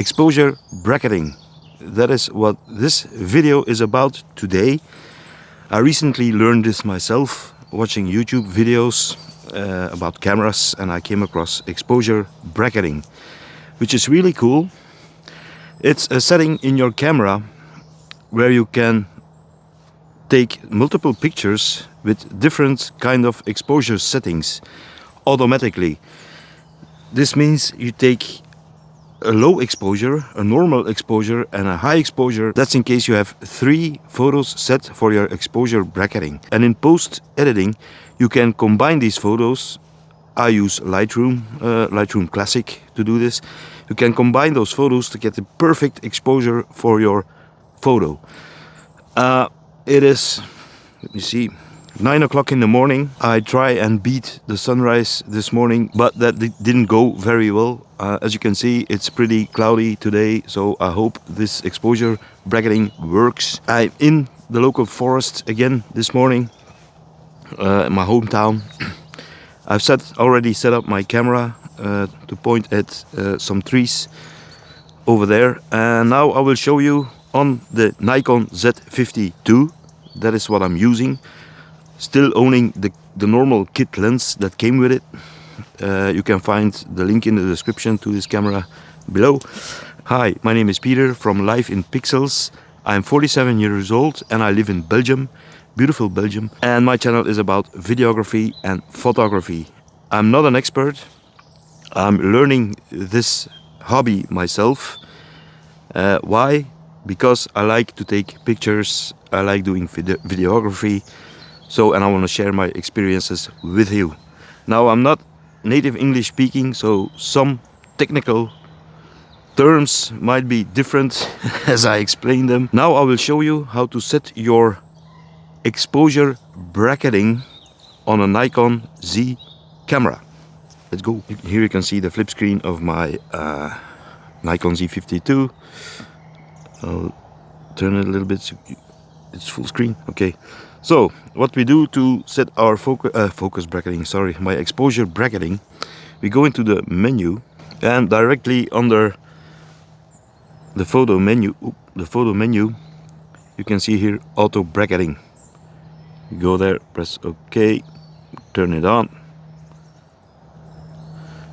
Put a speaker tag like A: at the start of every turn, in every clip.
A: Exposure bracketing. That is what this video is about today. I recently learned this myself watching YouTube videos about cameras, and I came across exposure bracketing, which is really cool. It's a setting in your camera where you can take multiple pictures with different kind of exposure settings automatically. This means you take a low exposure, a normal exposure and a high exposure. That's in case you have 3 photos set for your exposure bracketing. And in post editing you can combine these photos. I use Lightroom Classic to do this. You can combine those photos to get the perfect exposure for your photo. It is, let me see, 9 o'clock in the morning. I try and beat the sunrise this morning, but that didn't go very well. As you can see, it's pretty cloudy today, so I hope this exposure bracketing works. I'm in the local forest again this morning, in my hometown. I've already set up my camera to point at some trees over there, and now I will show you on the Nikon Z50II. That is what I'm using. Still owning the normal kit lens that came with it. You can find the link in the description to this camera below. Hi, my name is Peter from Life in Pixels. I'm 47 years old and I live in Belgium, beautiful Belgium. And my channel is about videography and photography. I'm not an expert. I'm learning this hobby myself. Why? Because I like to take pictures. I like doing videography. And I want to share my experiences with you. Now, I'm not native English speaking, so some technical terms might be different as I explain them. Now I will show you how to set your exposure bracketing on a Nikon Z camera. Let's go. Here you can see the flip screen of my Nikon Z50II. I'll turn it a little bit so it's full screen. Okay. So what we do to set our focus bracketing, my exposure bracketing, we go into the menu, and directly under the photo menu, you can see here auto bracketing. You go there, press OK, turn it on,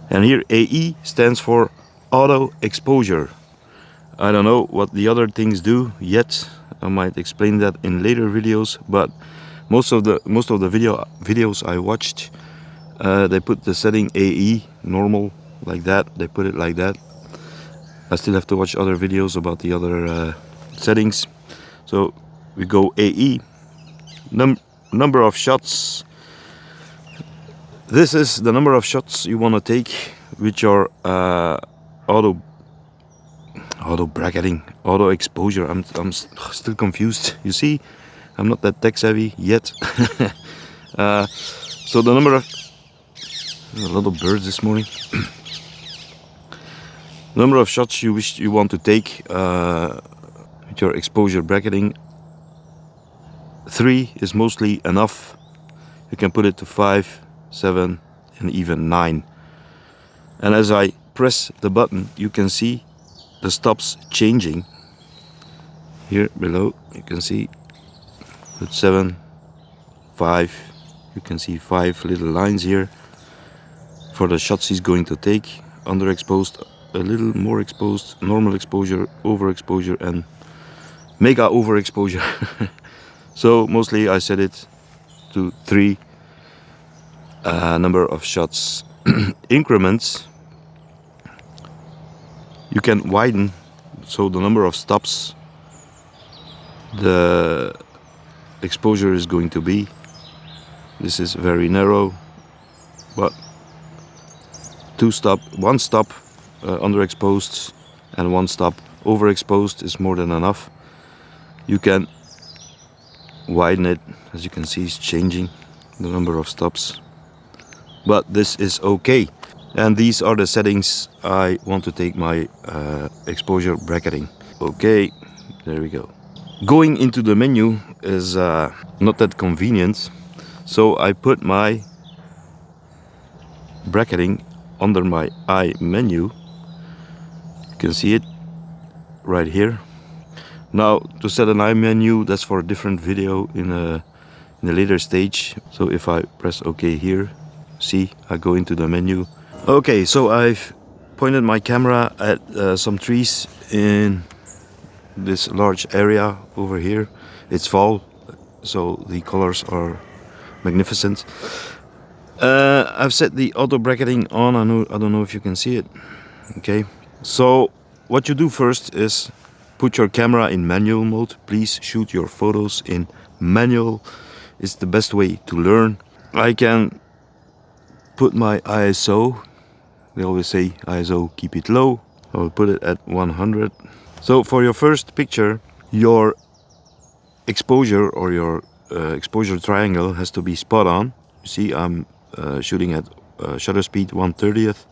A: and here AE stands for auto exposure. I don't know what the other things do yet. I might explain that in later videos, but most of the videos I watched, they put the setting AE normal like that. They put it like that. I still have to watch other videos about the other settings. So we go AE, number of shots. This is the number of shots you want to take with your auto bracketing, auto exposure. I'm still confused. You see, I'm not that tech savvy yet. So the number of a lot of birds this morning. Number of shots you want to take with your exposure bracketing. 3 is mostly enough. You can put it to 5, 7, and even 9. And as I press the button, you can see the stops changing. Here below you can see with 7, 5, you can see 5 little lines here for the shots he's going to take. Underexposed, a little more exposed, normal exposure, overexposure, and mega overexposure. So mostly I set it to 3 number of shots. Increments you can widen, so the number of stops the exposure is going to be. This is very narrow, but 1 stop underexposed and 1 stop overexposed is more than enough. You can widen it. As you can see, it's changing the number of stops, but this is okay. And these are the settings I want to take my exposure bracketing. Okay, there we go. Going into the menu is not that convenient, so I put my bracketing under my eye menu. You can see it right here. Now to set an eye menu, that's for a different video in a later stage. So if I press OK here, see, I go into the menu. Okay, so I've pointed my camera at some trees in this large area over here. It's fall, so the colors are magnificent. I've set the auto bracketing on. I don't know if you can see it. Okay, so what you do first is put your camera in manual mode. Please shoot your photos in manual. It's the best way to learn. I can put my ISO. They always say ISO, keep it low. I will put it at 100. So for your first picture, your exposure or your exposure triangle has to be spot on. You see, I'm shooting at shutter speed 1/30th,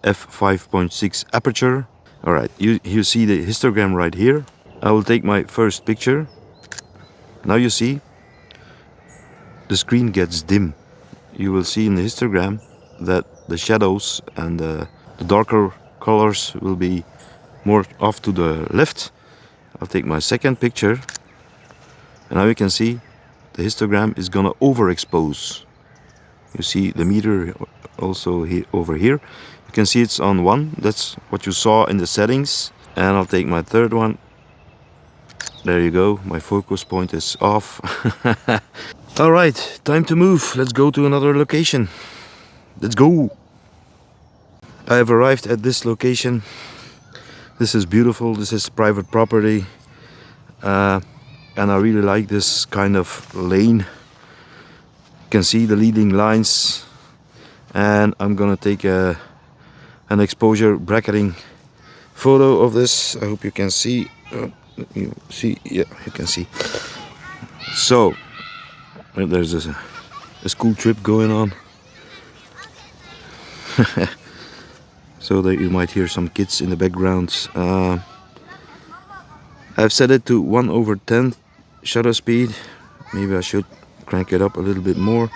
A: f5.6 aperture. All right, you see the histogram right here. I will take my first picture. Now you see the screen gets dim. You will see in the histogram that the shadows and the darker colors will be more off to the left. I'll take my second picture, and now you can see the histogram is gonna overexpose. You see the meter also here, over here. You can see it's on 1. That's what you saw in the settings. And I'll take my third one. There you go. My focus point is off. All right, time to move. Let's go to another location. Let's go. I have arrived at this location. This is beautiful. This is private property. And I really like this kind of lane. You can see the leading lines. And I'm gonna take an exposure bracketing photo of this. I hope you can see. You see, yeah, you can see. So there's a school trip going on. So that you might hear some kids in the background. I've set it to 1/10 shutter speed. Maybe I should crank it up a little bit more.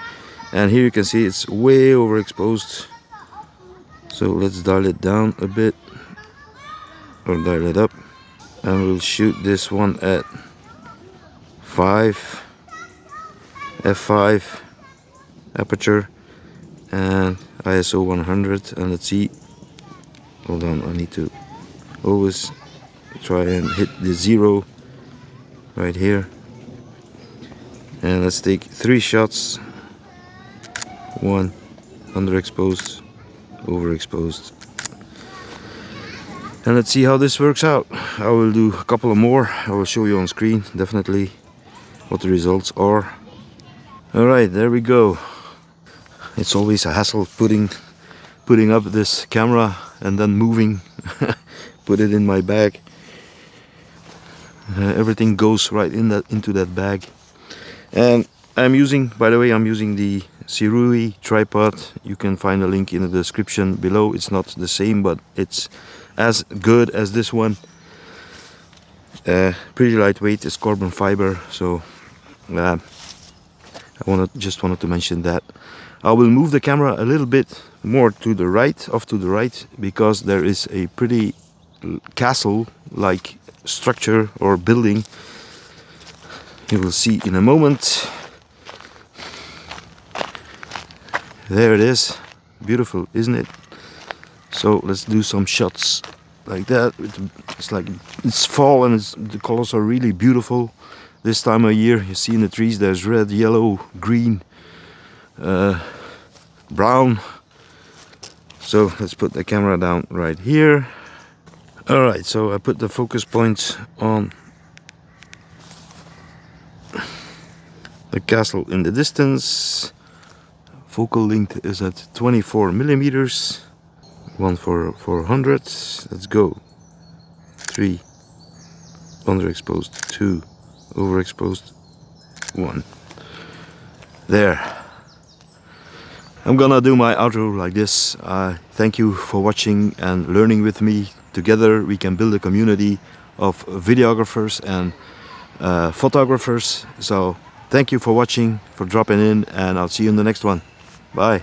A: And here you can see it's way overexposed. So let's dial it down a bit, or dial it up, and we'll shoot this one at f5 aperture and ISO 100. And let's see, hold on, I need to always try and hit the 0 right here. And let's take 3 shots. 1 underexposed, overexposed, and let's see how this works out. I will do a couple of more. I will show you on screen definitely what the results are. All right, there we go. It's always a hassle putting up this camera and then moving. Put it in my bag. Everything goes right into that bag. And I'm using, by the way, I'm using the Sirui tripod. You can find a link in the description below. It's not the same, but it's as good as this one. Pretty lightweight. It's carbon fiber, so I just wanted to mention that. I will move the camera a little bit more to the right, off to the right, because there is a pretty castle-like structure or building. You will see in a moment. There it is. Beautiful, isn't it? So let's do some shots like that. It's like it's fall and the colors are really beautiful this time of year. You see in the trees there's red, yellow, green, brown. So let's put the camera down right here. Alright, so I put the focus point on the castle in the distance. Focal length is at 24 millimeters. 1 for 400. Let's go. 3 underexposed, 2 overexposed, 1. There. I'm gonna do my outro like this. Thank you for watching and learning with me. Together we can build a community of videographers and photographers. So thank you for watching, for dropping in, and I'll see you in the next one. Bye.